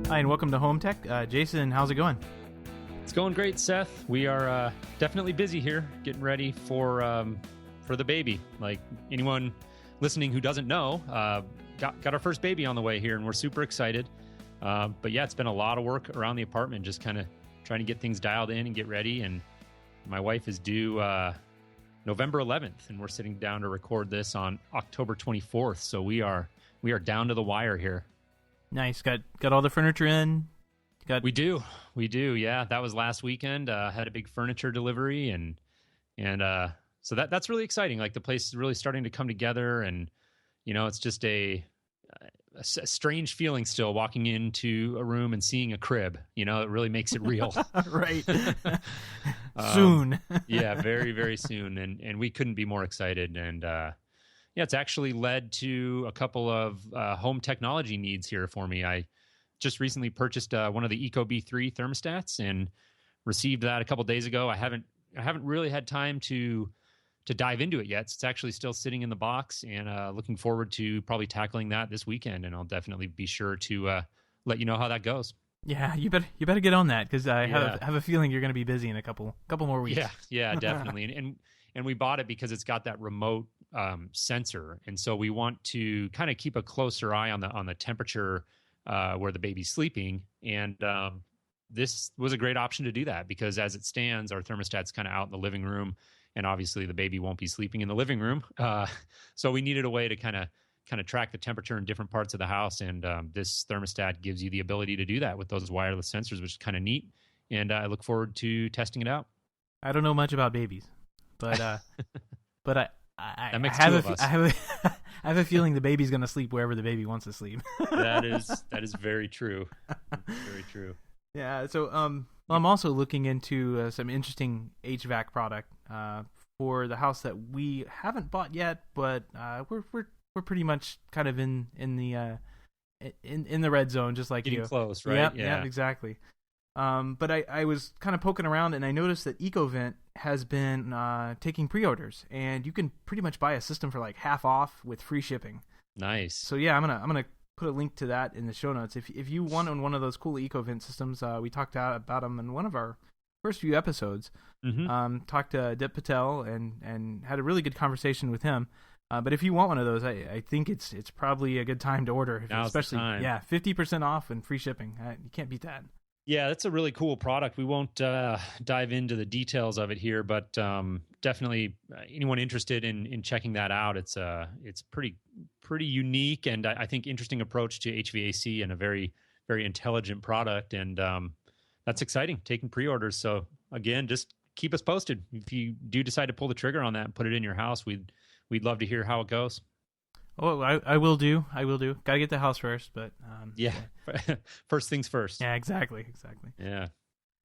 Hi, and welcome to Home Tech. Jason, how's it going? It's going great, Seth. We are definitely busy here, getting ready for the baby. Like anyone listening who doesn't know, got our first baby on the way here, and we're super excited. But yeah, it's been a lot of work around the apartment, just kind of trying to get things dialed in and get ready. And my wife is due November 11th, and we're sitting down to record this on October 24th. So we are down to the wire here. Nice. Got all the furniture in? We do. Yeah, that was last weekend. Had a big furniture delivery, and so that's really exciting. Like the place is really starting to come together, and it's just a strange feeling still walking into a room and seeing a crib. It really makes it real. Right. Soon. Yeah, very, very soon, and we couldn't be more excited. And yeah, it's actually led to a couple of home technology needs here for me. I just recently purchased one of the ecobee 3 thermostats and received that a couple days ago. I haven't really had time to dive into it yet. So it's actually still sitting in the box, and looking forward to probably tackling that this weekend. And I'll definitely be sure to let you know how that goes. Yeah, you better get on that, because I have a feeling you're going to be busy in a couple more weeks. Yeah, definitely. and we bought it because it's got that remote sensor, and so we want to kind of keep a closer eye on the temperature where the baby's sleeping. And this was a great option to do that, because as it stands, our thermostat's kind of out in the living room, and obviously the baby won't be sleeping in the living room. So we needed a way to kind of track the temperature in different parts of the house, and this thermostat gives you the ability to do that with those wireless sensors, which is kind of neat. And I look forward to testing it out. I don't know much about babies, but I that makes two of us. I have a feeling the baby's going to sleep wherever the baby wants to sleep. That is very true. Very true. Yeah. So I'm also looking into some interesting HVAC product for the house that we haven't bought yet, but we're pretty much kind of in the red zone, just like getting you. Close, right? Yeah, exactly. But I was kind of poking around, and I noticed that EcoVent has been taking pre-orders, and you can pretty much buy a system for like half off with free shipping. Nice. So yeah, I'm gonna put a link to that in the show notes. If you want one of those cool EcoVent systems, we talked about them in one of our first few episodes. Mm-hmm. Talked to Dip Patel and had a really good conversation with him. But if you want one of those, I think it's probably a good time to order. Now's especially the time. Yeah, 50% off and free shipping. You can't beat that. Yeah, that's a really cool product. We won't dive into the details of it here, but definitely anyone interested in checking that out, it's pretty unique, and I think interesting approach to HVAC, and a very, very intelligent product, and that's exciting, taking pre-orders. So again, just keep us posted. If you do decide to pull the trigger on that and put it in your house, we'd love to hear how it goes. Oh, I will do. Got to get the house first, but yeah. First things first. Yeah, exactly. Yeah.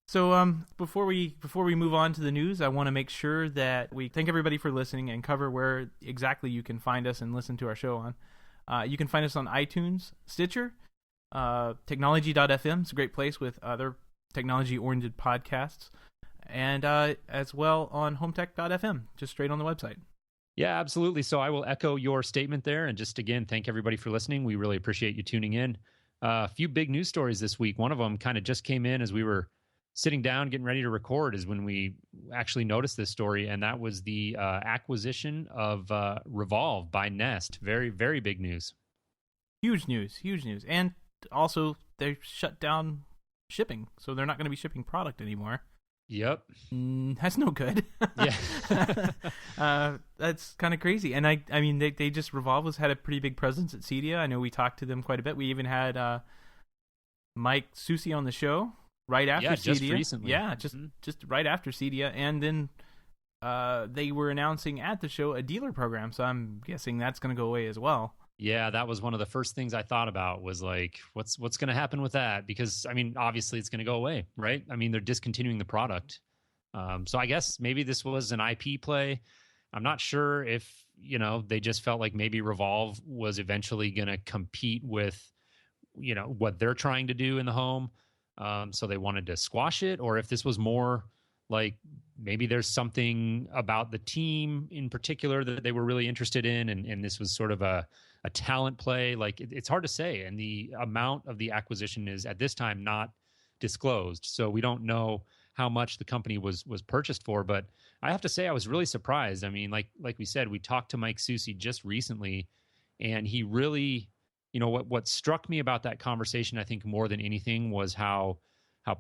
So before we move on to the news, I want to make sure that we thank everybody for listening and cover where exactly you can find us and listen to our show on. You can find us on iTunes, Stitcher, technology.fm. It's a great place with other technology-oriented podcasts, and as well on HomeTech.fm, just straight on the website. Yeah, absolutely. So I will echo your statement there, and just again, thank everybody for listening. We really appreciate you tuning in. A few big news stories this week. One of them kind of just came in as we were sitting down getting ready to record, is when we actually noticed this story, and that was the acquisition of Revolv by Nest. Very, very big news. Huge news. And also, they shut down shipping, so they're not going to be shipping product anymore. Yep. That's no good. Yeah. That's kind of crazy. And I mean, they just, Revolv had a pretty big presence at CEDIA. I know we talked to them quite a bit. We even had Mike Susi on the show right after CEDIA. Just recently. Yeah, just right after CEDIA. And then they were announcing at the show a dealer program, so I'm guessing that's going to go away as well. Yeah, that was one of the first things I thought about, was like, what's going to happen with that? Because, I mean, obviously it's going to go away, right? I mean, they're discontinuing the product. So I guess maybe this was an IP play. I'm not sure if, they just felt like maybe Revolv was eventually going to compete with, what they're trying to do in the home. So they wanted to squash it, or if this was more like maybe there's something about the team in particular that they were really interested in, and this was sort of a talent play. Like it's hard to say, and the amount of the acquisition is at this time not disclosed, so we don't know how much the company was purchased for. But I have to say I was really surprised. I mean, like we said, we talked to Mike Susi just recently, and he really, what struck me about that conversation, I think more than anything, was how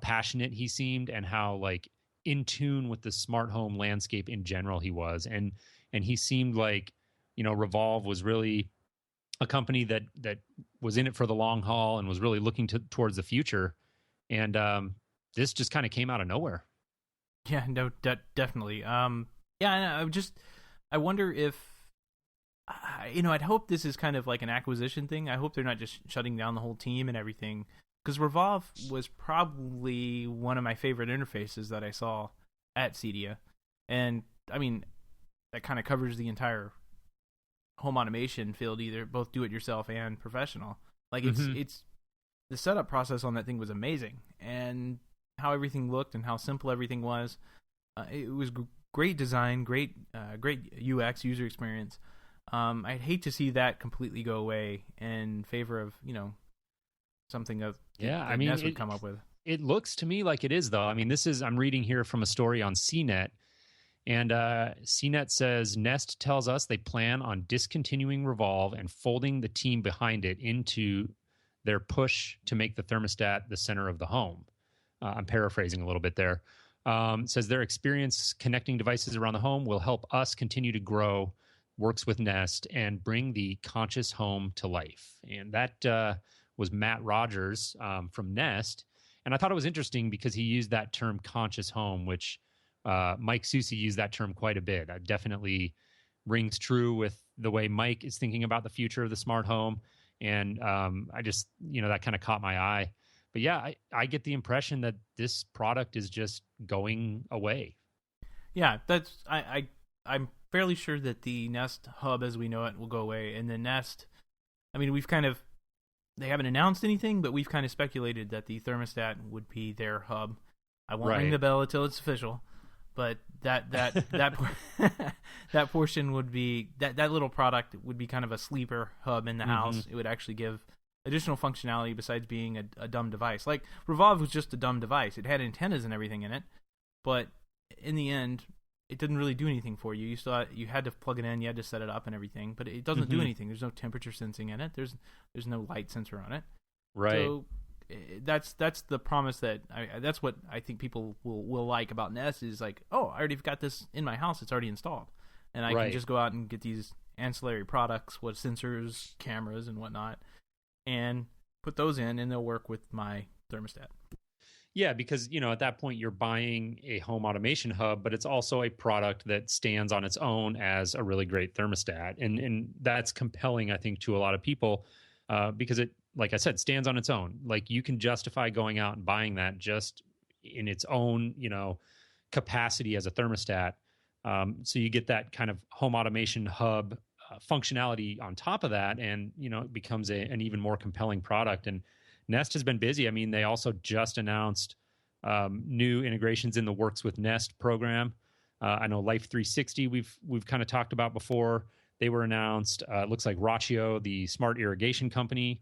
passionate he seemed and how like in tune with the smart home landscape in general he was. And he seemed like, Revolv was really a company that was in it for the long haul and was really looking towards the future. And this just kind of came out of nowhere. Yeah, no, definitely. Yeah, I wonder if, I'd hope this is kind of like an acquisition thing. I hope they're not just shutting down the whole team and everything. Because Revolv was probably one of my favorite interfaces that I saw at CEDIA. And, I mean, that kind of covers the entire home automation field, either both do-it-yourself and professional. Like, it's the setup process on that thing was amazing. And how everything looked and how simple everything was. It was great design, great UX, user experience. I'd hate to see that completely go away in favor of, something that Nest would come up with. It looks to me like it is, though. I mean, I'm reading here from a story on CNET, and CNET says Nest tells us they plan on discontinuing Revolv and folding the team behind it into their push to make the thermostat the center of the home. I'm paraphrasing a little bit there. Says their experience connecting devices around the home will help us continue to grow, works with Nest, and bring the conscious home to life. And that was Matt Rogers from Nest. And I thought it was interesting because he used that term conscious home, which Mike Susi used that term quite a bit. It definitely rings true with the way Mike is thinking about the future of the smart home. And I just, that kind of caught my eye. But yeah, I get the impression that this product is just going away. Yeah, I'm fairly sure that the Nest Hub as we know it will go away. And the Nest, I mean, they haven't announced anything, but we've kind of speculated that the thermostat would be their hub. I won't ring the bell until it's official, but that that portion would be that little product would be kind of a sleeper hub in the house. It would actually give additional functionality besides being a dumb device. Like Revolv was just a dumb device. It had antennas and everything in it, but in the end, it didn't really do anything for you. You had to plug it in, you had to set it up and everything, but it doesn't do anything. There's no temperature sensing in it. There's no light sensor on it. Right. So that's the promise that's what I think people will like about Nest is like, oh, I already got this in my house. It's already installed, and I can just go out and get these ancillary products with sensors, cameras, and whatnot, and put those in, and they'll work with my thermostat. Yeah, because, at that point you're buying a home automation hub, but it's also a product that stands on its own as a really great thermostat. And that's compelling, I think, to a lot of people because it, like I said, stands on its own. Like you can justify going out and buying that just in its own, capacity as a thermostat. So you get that kind of home automation hub functionality on top of that, and, it becomes an even more compelling product. And Nest has been busy. I mean, they also just announced new integrations in the Works with Nest program. I know Life 360 we've kind of talked about before. They were announced. It looks like Rachio, the smart irrigation company,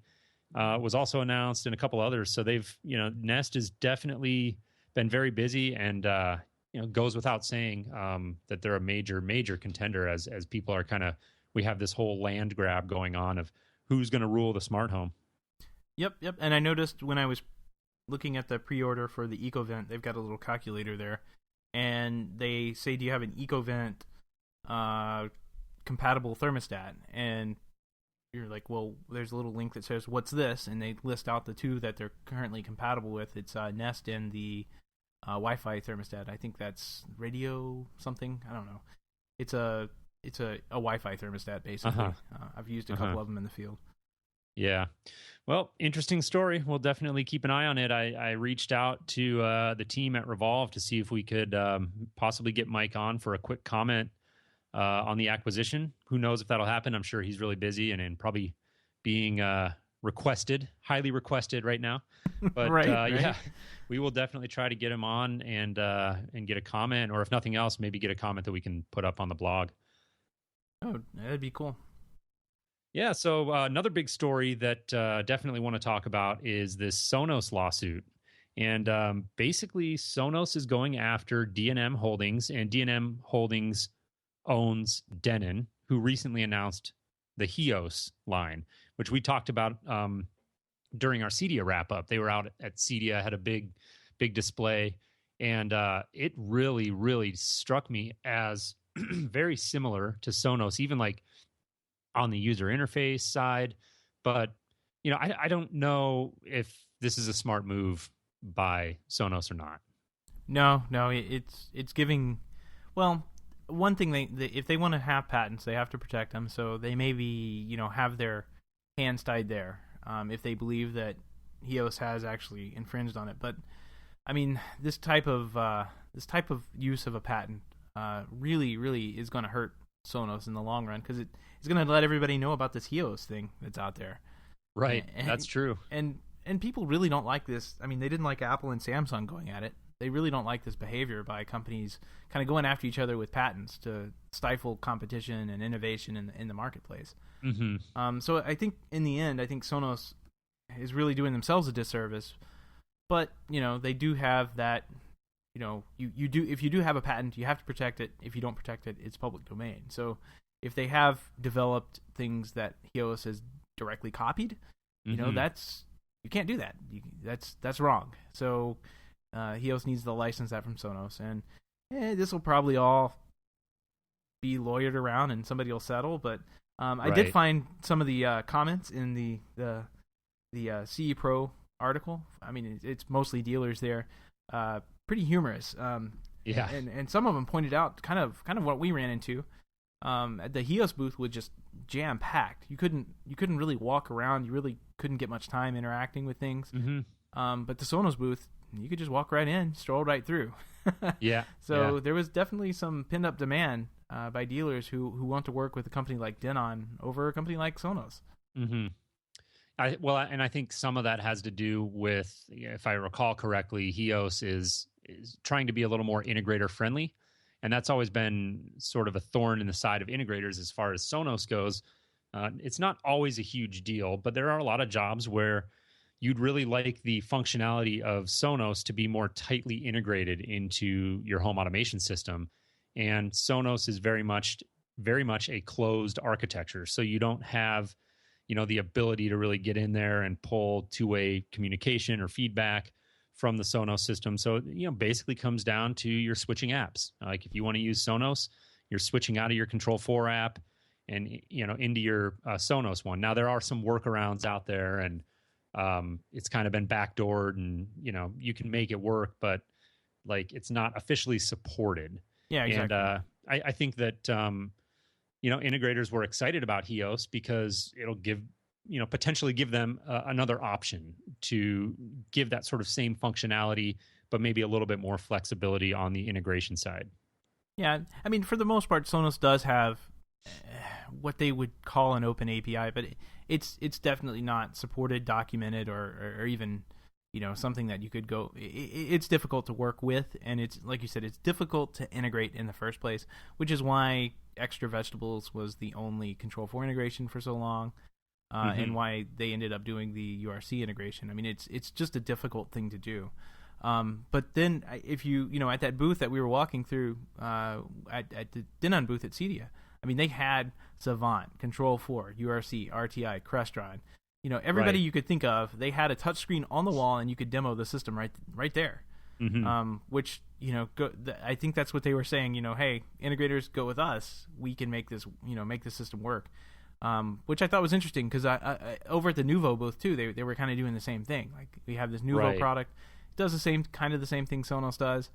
was also announced, and a couple others. So they've, Nest has definitely been very busy, and goes without saying that they're a major contender as people are kind of, we have this whole land grab going on of who's going to rule the smart home. Yep. And I noticed when I was looking at the pre-order for the EcoVent, they've got a little calculator there, and they say, do you have an EcoVent compatible thermostat? And you're like, well, there's a little link that says, what's this? And they list out the two that they're currently compatible with. It's Nest and the Wi-Fi thermostat. I think that's radio something. I don't know. It's a Wi-Fi thermostat, basically. I've used a couple of them in the field. Yeah. Well, interesting story. We'll definitely keep an eye on it. I reached out to the team at Revolv to see if we could possibly get Mike on for a quick comment on the acquisition. Who knows if that'll happen? I'm sure he's really busy and probably being highly requested right now. But right. yeah, we will definitely try to get him on and get a comment, or if nothing else, maybe get a comment that we can put up on the blog. Oh, that'd be cool. Yeah, so another big story that definitely want to talk about is this Sonos lawsuit. And basically, Sonos is going after D&M Holdings, and D&M Holdings owns Denon, who recently announced the Heos line, which we talked about during our CEDIA wrap-up. They were out at CEDIA, had a big display, and it really, really struck me as very similar to Sonos, even like on the user interface side. But, you know, I don't know if this is a smart move by Sonos or not. No, it's giving. Well, one thing they if they want to have patents, they have to protect them. So they maybe have their hands tied there if they believe that Heos has actually infringed on it. But I mean, this type of use of a patent really is going to hurt Sonos in the long run, because it's going to let everybody know about this Heos thing that's out there. Right, that's true. And people really don't like this. I mean, they didn't like Apple and Samsung going at it. They really don't like this behavior by companies kind of going after each other with patents to stifle competition and innovation in the marketplace. Mm-hmm. So I think in the end, Sonos is really doing themselves a disservice. But they do have that. You do, if you do have a patent, you have to protect it. If you don't protect it, it's public domain. So if they have developed things that Heos has directly copied, that's, you can't do that. That's wrong. So Heos needs to license that from Sonos, and this will probably all be lawyered around and somebody will settle. But I did find some of the comments in the CE Pro article. I mean, it's mostly dealers there. Pretty humorous. Yeah. And some of them pointed out kind of what we ran into. At the Heos booth was just jam packed. You couldn't really walk around. You really couldn't get much time interacting with things. Mm-hmm. But the Sonos booth, you could just walk right in, stroll right through. Yeah. So there was definitely some pinned up demand by dealers who want to work with a company like Denon over a company like Sonos. Mm-hmm. I think some of that has to do with, if I recall correctly, Heos is trying to be a little more integrator friendly. And that's always been sort of a thorn in the side of integrators as far as Sonos goes. It's not always a huge deal, but there are a lot of jobs where you'd really like the functionality of Sonos to be more tightly integrated into your home automation system. And Sonos is very much a closed architecture. So you don't have, the ability to really get in there and pull two-way communication or feedback from the Sonos system. So, basically comes down to your switching apps. Like if you want to use Sonos, you're switching out of your Control 4 app and, into your Sonos one. Now, there are some workarounds out there, and it's kind of been backdoored, and, you can make it work, but like it's not officially supported. Yeah, exactly. And I think that, integrators were excited about Heos because it'll potentially give them another option to give that sort of same functionality, but maybe a little bit more flexibility on the integration side. Yeah, I mean, for the most part, Sonos does have what they would call an open API, but it's definitely not supported, documented, or even something that you could go. It's difficult to work with, and it's like you said, it's difficult to integrate in the first place, which is why Extra Vegetables was the only Control 4 integration for so long. And why they ended up doing the URC integration. I mean, it's just a difficult thing to do. But then if you at that booth that we were walking through at the Denon booth at CEDIA, I mean, they had Savant, Control 4, URC, RTI, Crestron. Everybody you could think of, they had a touchscreen on the wall, and you could demo the system right there. Mm-hmm. Which I think that's what they were saying. Hey, integrators, go with us. We can make this system work. Which I thought was interesting because I over at the Nuvo booth too, they were kind of doing the same thing. Like we have this Nuvo product, it does the same thing Sonos does,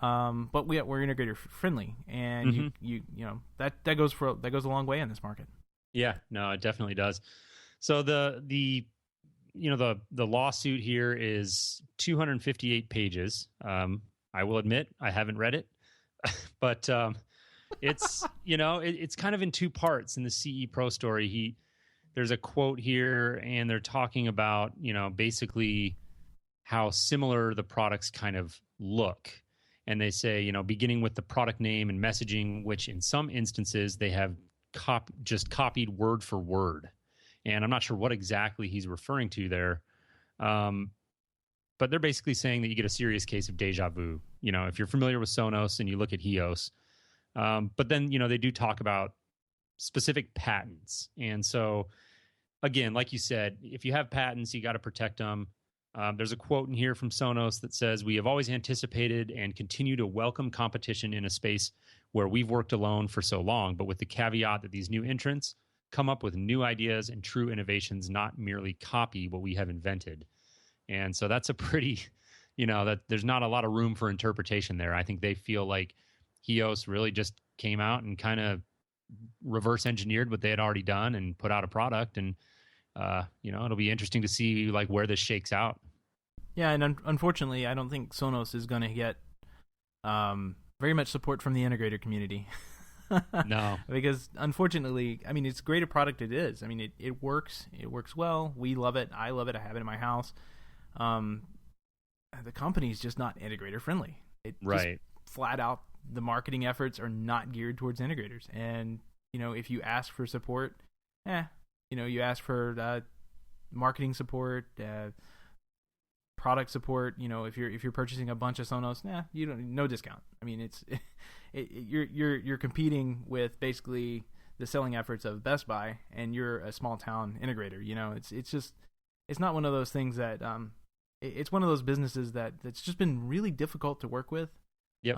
but we're integrator friendly, and that goes a long way in this market. Yeah, no, it definitely does. So the lawsuit here is 258 pages. I will admit I haven't read it, but it's it's kind of in two parts in the CE Pro story. there's a quote here, and they're talking about, basically how similar the products kind of look. And they say, beginning with the product name and messaging, which in some instances they have just copied word for word. And I'm not sure what exactly he's referring to there. But they're basically saying that you get a serious case of deja vu. If you're familiar with Sonos and you look at Heos. But then, they do talk about specific patents. And so, again, like you said, if you have patents, you got to protect them. There's a quote in here from Sonos that says, "We have always anticipated and continue to welcome competition in a space where we've worked alone for so long, but with the caveat that these new entrants come up with new ideas and true innovations, not merely copy what we have invented." And so that's a pretty, that there's not a lot of room for interpretation there. I think they feel like Heos really just came out and kind of reverse engineered what they had already done and put out a product. And, it'll be interesting to see like where this shakes out. Yeah, and unfortunately, I don't think Sonos is going to get very much support from the integrator community. No. Because unfortunately, I mean, it's great a product it is. I mean, it works. It works well. We love it. I love it. I have it in my house. The company's just not integrator friendly. It right. Just flat out, the marketing efforts are not geared towards integrators. And, if you ask for support, you ask for marketing support, product support. If you're purchasing a bunch of Sonos, you don't, no discount. I mean, you're competing with basically the selling efforts of Best Buy, and you're a small town integrator. It's not one of those things that it's one of those businesses that's just been really difficult to work with. Yep.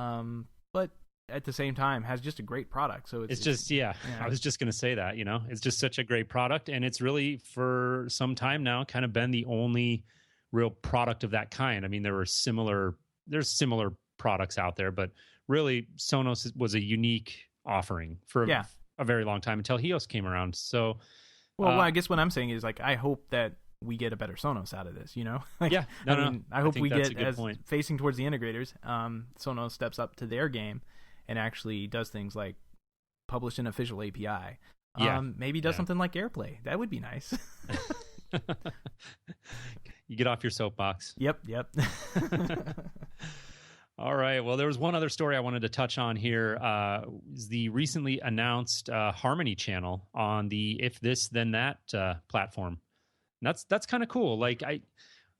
But at the same time has just a great product. So it's just, I was just going to say that, it's just such a great product, and it's really for some time now kind of been the only real product of that kind. I mean, there's similar products out there, but really Sonos was a unique offering for a very long time until Heos came around. So, well, I guess what I'm saying is like, I hope that we get a better Sonos out of this, Like, yeah. I hope we get, as facing towards the integrators, Sonos steps up to their game and actually does things like publish an official API. Maybe does something like AirPlay. That would be nice. You get off your soapbox. Yep. All right. Well, there was one other story I wanted to touch on here. Is the recently announced Harmony channel on the If This Then That platform. And that's kind of cool. Like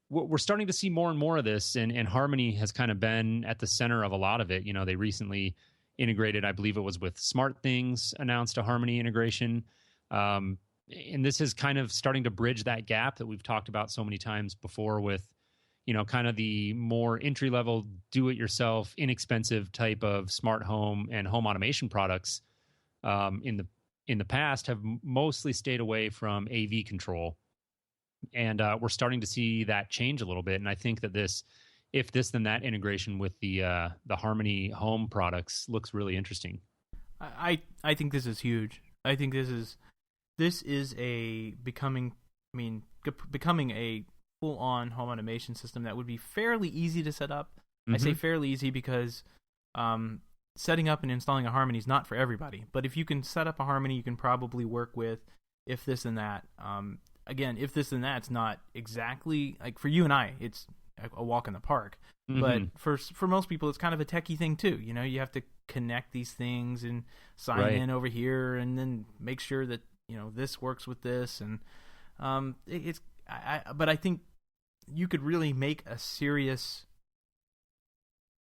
we're starting to see more and more of this, and Harmony has kind of been at the center of a lot of it. They recently integrated, I believe it was with SmartThings, announced a Harmony integration. And this is kind of starting to bridge that gap that we've talked about so many times before with, kind of the more entry-level, do-it-yourself, inexpensive type of smart home and home automation products in the past have mostly stayed away from AV control. And we're starting to see that change a little bit. And I think that If This Then That integration with the Harmony home products looks really interesting. I think this is huge. I think this is becoming a full-on home automation system that would be fairly easy to set up. Mm-hmm. I say fairly easy because setting up and installing a Harmony is not for everybody. But if you can set up a Harmony, you can probably work with If This Then That. Again, If This Then That's not exactly like for you and I, it's a walk in the park. Mm-hmm. But for most people, it's kind of a techie thing too. You have to connect these things and sign in over here, and then make sure that this works with this. And but I think you could really make a serious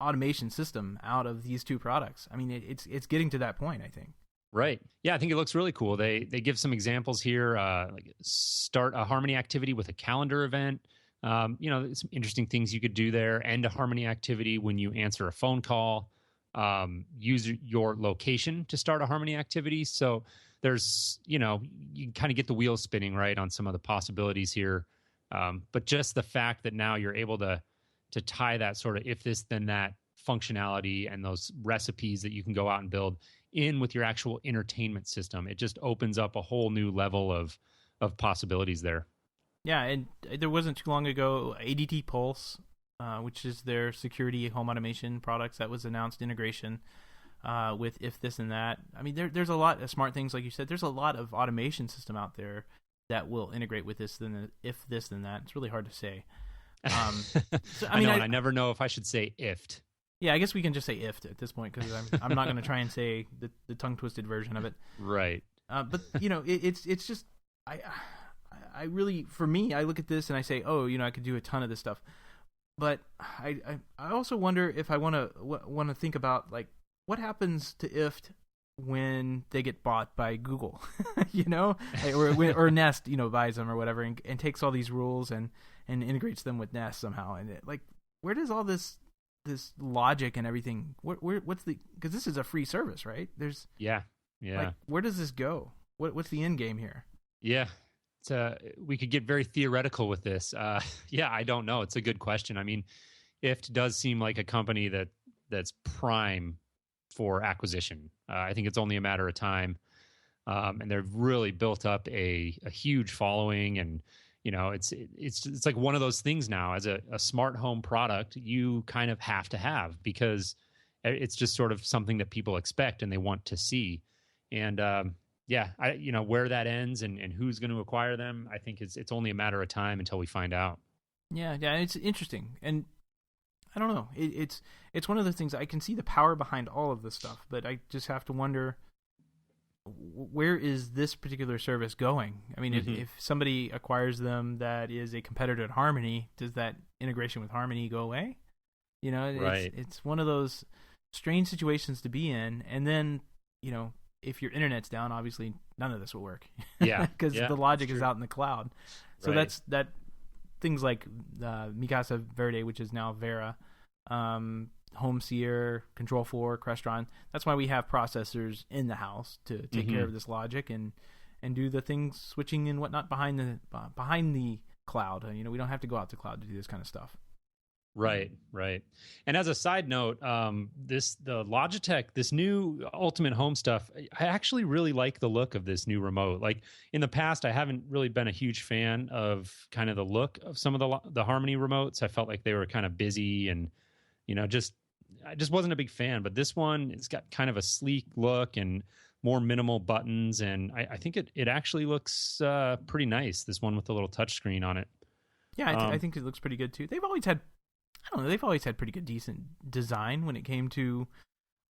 automation system out of these two products. I mean, it's getting to that point, I think. Right. Yeah, I think it looks really cool. They give some examples here, like start a Harmony activity with a calendar event. Some interesting things you could do there. End a Harmony activity when you answer a phone call. Use your location to start a Harmony activity. So there's, you kind of get the wheels spinning, right, on some of the possibilities here. But just the fact that now you're able to tie that sort of if this then that functionality and those recipes that you can go out and build in with your actual entertainment system, it just opens up a whole new level of possibilities there. Yeah, and there wasn't too long ago, ADT Pulse, which is their security home automation products, that was announced integration with If This and That. I mean, there's a lot of SmartThings, like you said. There's a lot of automation system out there that will integrate with this, then if this, then that. It's really hard to say. So, I never know if I should say IFT. Yeah, I guess we can just say IFT at this point, because I'm not going to try and say the tongue-twisted version of it. Right. But it's just I really, for me, I look at this and I say, oh, I could do a ton of this stuff. But I also wonder if I want to think about, like, what happens to IFT when they get bought by Google, or Nest, buys them or whatever, and takes all these rules and integrates them with Nest somehow. And where does all this logic and everything? What's because this is a free service, right? There's like, where does this go? What's the end game here? Yeah. We could get very theoretical with this. I don't know. It's a good question. I mean, IFT does seem like a company that's prime for acquisition. I think it's only a matter of time. And they've really built up a huge following, and it's like one of those things now. As a smart home product, you kind of have to have, because it's just sort of something that people expect and they want to see. And where that ends and who's going to acquire them, I think it's only a matter of time until we find out. Yeah, it's interesting, and I don't know. It's one of those things. I can see the power behind all of this stuff, but I just have to wonder, where is this particular service going? I mean, if somebody acquires them that is a competitor to Harmony, does that integration with Harmony go away? Right. It's one of those strange situations to be in, and then if your internet's down, obviously none of this will work. Yeah, because the logic is out in the cloud. So right. that things like Mikasa Verde, which is now Vera, HomeSeer, Control 4, Crestron. That's why we have processors in the house to take care of this logic and do the things, switching and whatnot behind the cloud. We don't have to go out to cloud to do this kind of stuff. Right. And as a side note, the Logitech, this new Ultimate Home stuff, I actually really like the look of this new remote. Like, in the past, I haven't really been a huge fan of kind of the look of some of the Harmony remotes. I felt like they were kind of busy, and I just wasn't a big fan. But this one, it's got kind of a sleek look and more minimal buttons, and I think it actually looks pretty nice. This one with the little touchscreen on it. Yeah, I think it looks pretty good too. They've always had pretty good, decent design when it came to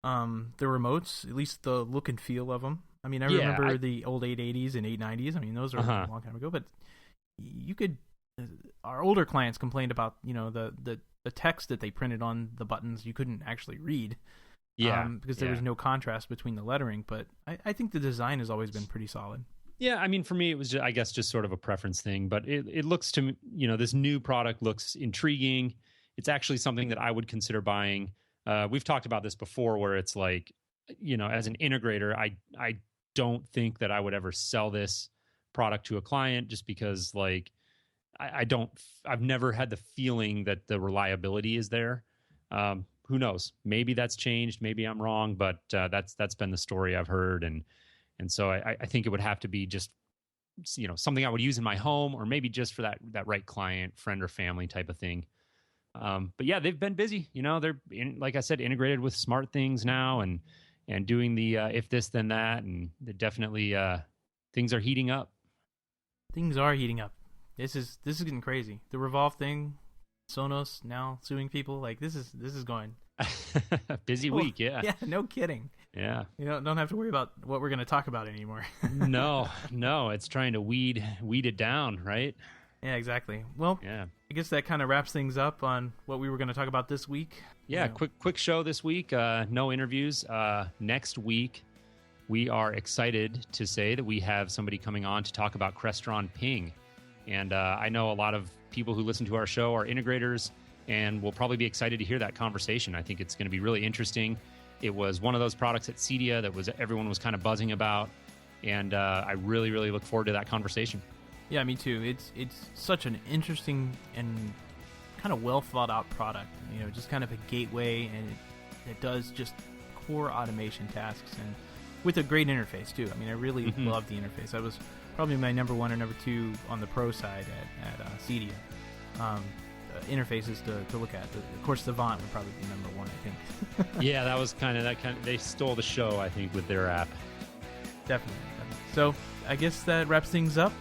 the remotes, at least the look and feel of them. I mean, I remember the old 880s and 890s. I mean, those are a long time ago, but our older clients complained about, the text that they printed on the buttons you couldn't actually read. Because there was no contrast between the lettering, but I think the design has always been pretty solid. Yeah, I mean, for me, it was, I guess, just sort of a preference thing, but it looks to me, this new product looks intriguing. It's actually something that I would consider buying. We've talked about this before, where it's like, as an integrator, I don't think that I would ever sell this product to a client, just because, like, I've never had the feeling that the reliability is there. Who knows? Maybe that's changed. Maybe I'm wrong, but that's been the story I've heard. And so I think it would have to be just, something I would use in my home, or maybe just for that right client, friend or family type of thing. But yeah, they've been busy. They're like I said, integrated with smart things now, and doing the if this then that, and they're definitely things are heating up. Things are heating up. This is getting crazy. The Revolv thing, Sonos now suing people. Like, this is going busy week. Yeah. Yeah. No kidding. Yeah. You don't have to worry about what we're going to talk about anymore. No. It's trying to weed it down, right? Yeah, exactly. Well, yeah. I guess that kind of wraps things up on what we were going to talk about this week. Yeah, quick show this week. No interviews. Next week, we are excited to say that we have somebody coming on to talk about Crestron Ping. And I know a lot of people who listen to our show are integrators, and will probably be excited to hear that conversation. I think it's going to be really interesting. It was one of those products at CEDIA that everyone was kind of buzzing about, and I really, really look forward to that conversation. Yeah, me too. It's such an interesting and kind of well thought out product. Just kind of a gateway, and it does just core automation tasks, and with a great interface too. I mean, I really love the interface. That was probably my number one or number two on the pro side at CEDIA. Interfaces to look at. Of course, the Vaunt would probably be number one, I think. Yeah, that was kind of they stole the show, I think, with their app. Definitely. So I guess that wraps things up.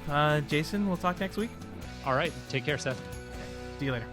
Jason, we'll talk next week. All right. Take care, Seth. See you later.